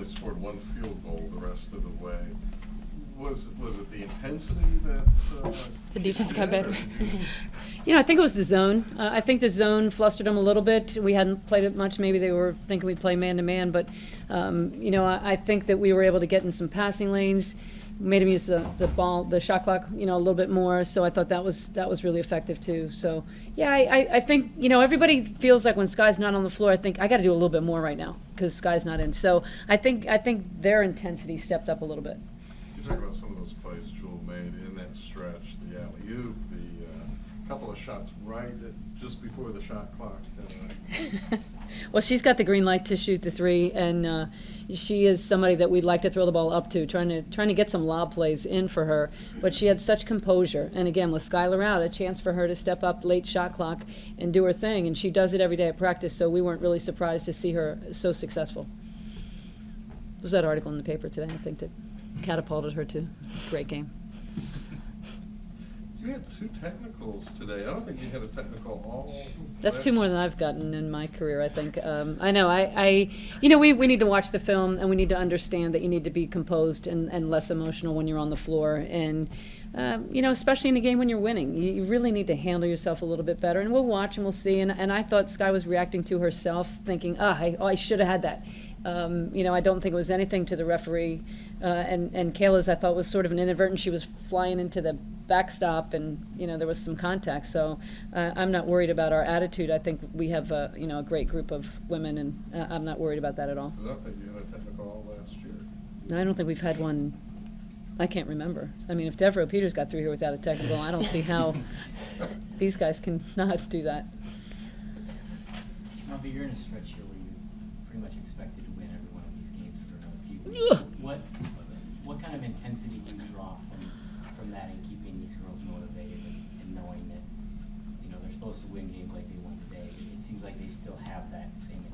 only scored one field goal the rest of the way. Was it the intensity that the defense got did, better? I think it was the zone. I think the zone flustered them a little bit. We hadn't played it much. Maybe they were thinking we'd play man-to-man. But, I think that we were able to get in some passing lanes, made them use the shot clock, a little bit more. So I thought that was really effective, too. So, yeah, I think, everybody feels like when Sky's not on the floor, I think I got to do a little bit more right now because Sky's not in. So I think their intensity stepped up a little bit. Talk about some of those plays Jewel made in that stretch, the alley-oop, the couple of shots just before the shot clock. Well, she's got the green light to shoot the three, and she is somebody that we'd like to throw the ball up to, trying to get some lob plays in for her. But she had such composure, and again, with Skylar out, a chance for her to step up late shot clock and do her thing, and she does it every day at practice, so we weren't really surprised to see her so successful. There was that article in the paper today, I think, that catapulted her to a great game. You had 2 technicals today. I don't think you had a technical all. That's 2 more than I've gotten in my career, I think. I know. We need to watch the film, and we need to understand that you need to be composed and less emotional when you're on the floor. And, especially in a game when you're winning, you really need to handle yourself a little bit better. And we'll watch and we'll see. And I thought Sky was reacting to herself, thinking, I should have had that. I don't think it was anything to the referee. And Kayla's, I thought, was sort of an inadvertent. She was flying into the backstop, and there was some contact. So I'm not worried about our attitude. I think we have a great group of women, and I'm not worried about that at all. Because I think you had a technical all last year. I don't think we've had one. I can't remember. I mean, if Devereaux Peters got through here without a technical, I don't see how these guys can not do that. Muffet, you're in a stretch here where you pretty much expected to win every one of these games for another few weeks. What kind of intensity do you draw from that and keeping these girls motivated and knowing that they're supposed to win games like they won today? It seems like they still have that same intensity.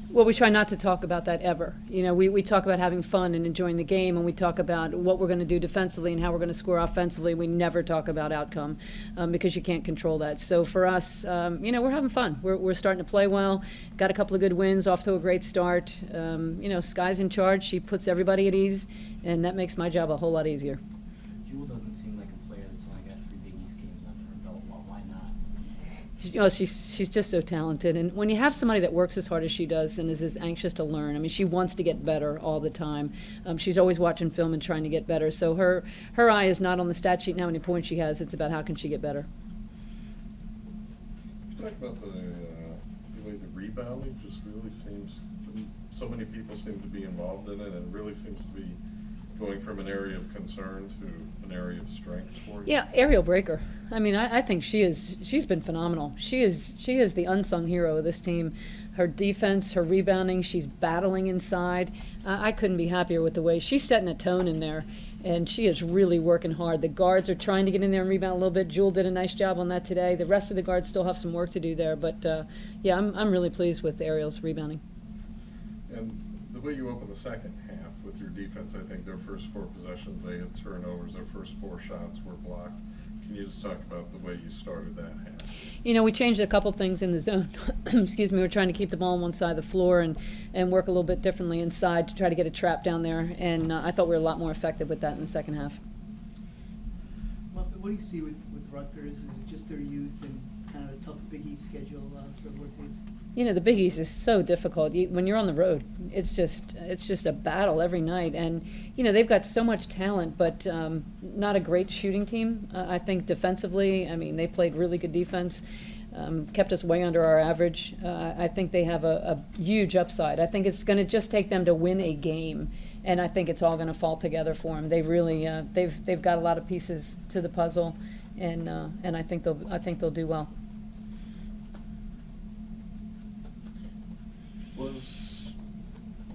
Well, we try not to talk about that ever. We talk about having fun and enjoying the game, and we talk about what we're going to do defensively and how we're going to score offensively. We never talk about outcome because you can't control that. So for us, we're having fun. We're starting to play well. Got a couple of good wins, off to a great start. Sky's in charge. She puts everybody at ease, and that makes my job a whole lot easier. Jewel doesn't seem like a player that's only got 3 Big East games under her belt. Why not? She's just so talented, and when you have somebody that works as hard as she does and is as anxious to learn, I mean, she wants to get better all the time. She's always watching film and trying to get better. So her eye is not on the stat sheet and how many points she has. It's about how can she get better. You talk about the way the rebounding just really seems. So many people seem to be involved in it, and it really seems to be going from an area of concern to an area of strength for you. Yeah, aerial breaker. I mean, I think she's been phenomenal. She is the unsung hero of this team. Her defense, her rebounding, she's battling inside. I couldn't be happier with the way she's setting a tone in there, and she is really working hard. The guards are trying to get in there and rebound a little bit. Jewel did a nice job on that today. The rest of the guards still have some work to do there, but I'm really pleased with Ariel's rebounding. And the way you opened the second half with your defense, I think their first 4 possessions, they had turnovers. Their first 4 shots were blocked. Can you just talk about the way you started that half? We changed a couple things in the zone. Excuse me. We're trying to keep the ball on one side of the floor and work a little bit differently inside to try to get a trap down there. And I thought we were a lot more effective with that in the second half. Muffet, what do you see with Rutgers? Is it just their youth and kind of a tough Big East schedule to work with? The Big East is so difficult. When you're on the road, it's just a battle every night. And, they've got so much talent, but not a great shooting team. I think defensively, they played really good defense, kept us way under our average. I think they have a huge upside. I think it's going to just take them to win a game, and I think it's all going to fall together for them. They really, they've got a lot of pieces to the puzzle, and I think they'll do well.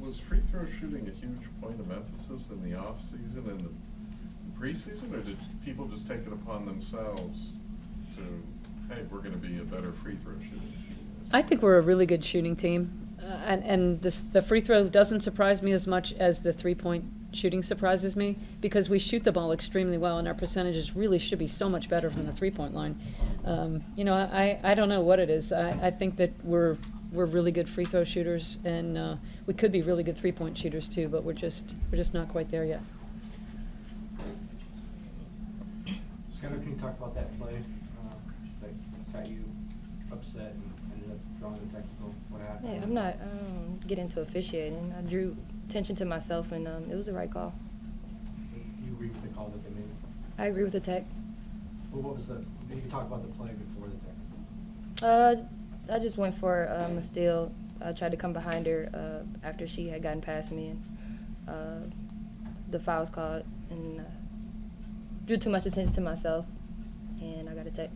Was free throw shooting a huge point of emphasis in the off season and the preseason, or did people just take it upon themselves to, hey, we're going to be a better free throw shooting team? I think we're a really good shooting team, and the free throw doesn't surprise me as much as the 3-point shooting surprises me, because we shoot the ball extremely well, and our percentages really should be so much better from the 3-point line. I don't know what it is. I think that we're we're really good free throw shooters, and we could be really good 3-point shooters too, but we're just not quite there yet. Skylar, can you talk about that play that got you upset and ended up drawing the technical? What happened? Hey, I'm not get into officiating. I drew attention to myself, and it was the right call. You agree with the call that they made? I agree with the tech. Well, what was the? You can talk about the play before the technical. I just went for a steal. I tried to come behind her after she had gotten past me, and the foul was called, and drew too much attention to myself, and I got a tech.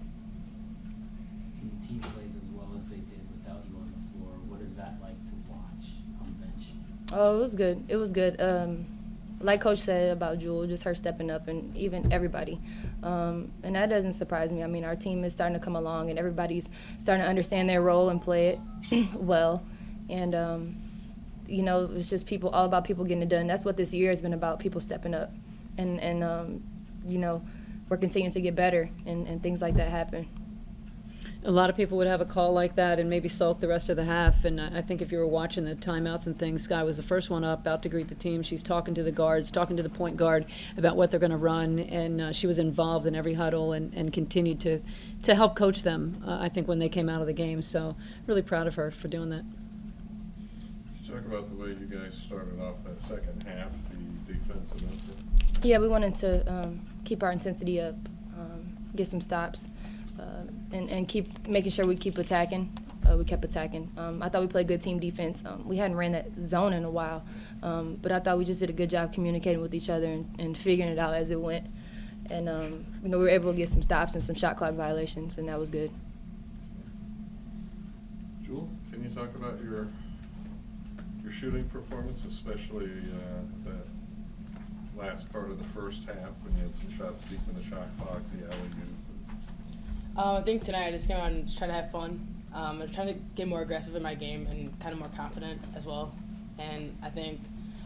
The team plays as well as they did without you on the floor. What is that like to watch on the bench? Oh, it was good. It was good. Like Coach said about Jewel, just her stepping up, and even everybody. And that doesn't surprise me. I mean, our team is starting to come along, and everybody's starting to understand their role and play it well. And, you know, it's just all about people getting it done. That's what this year has been about, people stepping up. And you know, we're continuing to get better, and things like that happen. A lot of people would have a call like that and maybe sulk the rest of the half. And I think if you were watching the timeouts and things, Sky was the first one up, about to greet the team. She's talking to the guards, talking to the point guard about what they're going to run. And she was involved in every huddle and continued to help coach them, I think, when they came out of the game. So really proud of her for doing that. Talk about the way you guys started off that second half, the defensive effort. Yeah, we wanted to keep our intensity up, get some stops, and keep making sure we keep attacking. We kept attacking. I thought we played good team defense. We hadn't ran that zone in a while, but I thought we just did a good job communicating with each other and figuring it out as it went. And you know, we were able to get some stops and some shot clock violations, and that was good. Jewel, can you talk about your shooting performance, especially that last part of the first half when you had some shots deep in the shot clock, the alley-oop? I think tonight I just came out and just tried to have fun. I was trying to get more aggressive in my game and kind of more confident as well. And I think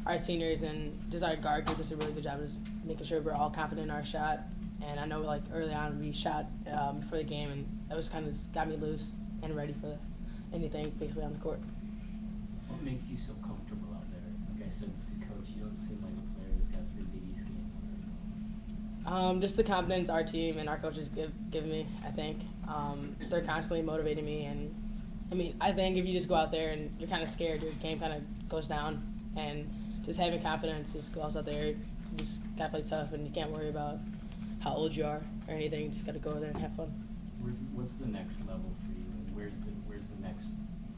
our seniors and just our guard group did a really good job of just making sure we're all confident in our shot. And I know like early on we shot before the game, and that was kind of just got me loose and ready for anything basically on the court. What makes you so comfortable out there? Like I said to Coach, you don't seem like a player who's got 3 Big East games. Just the confidence our team and our coaches give me, I think. They're constantly motivating me, and I mean, I think if you just go out there and you're kind of scared, your game kind of goes down, and just having confidence just goes out there. You just gotta play tough, and you can't worry about how old you are or anything. You just gotta go there and have fun. What's the next level for you, and where's the next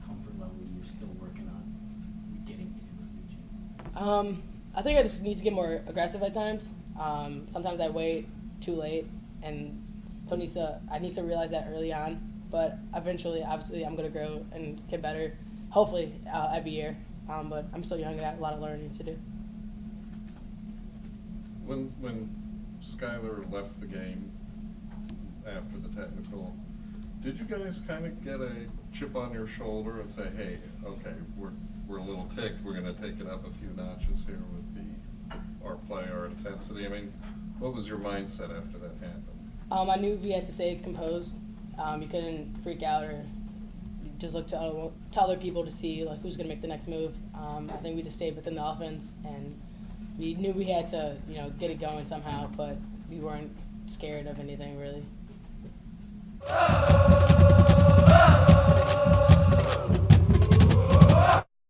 comfort level you're still working on getting to and reaching? I think I just need to get more aggressive at times. Sometimes I wait too late, and I need to realize that early on. But eventually, obviously, I'm gonna grow and get better. Hopefully, every year. But I'm still young. I got a lot of learning to do. When Skylar left the game after the technical, did you guys kind of get a chip on your shoulder and say, "Hey, okay, we're a little ticked. We're going to take it up a few notches here with our play, our intensity"? I mean, what was your mindset after that happened? I knew we had to stay composed. You couldn't freak out or just look to other people to see like who's going to make the next move. I think we just stayed within the offense, and we knew we had to, get it going somehow, but we weren't scared of anything really.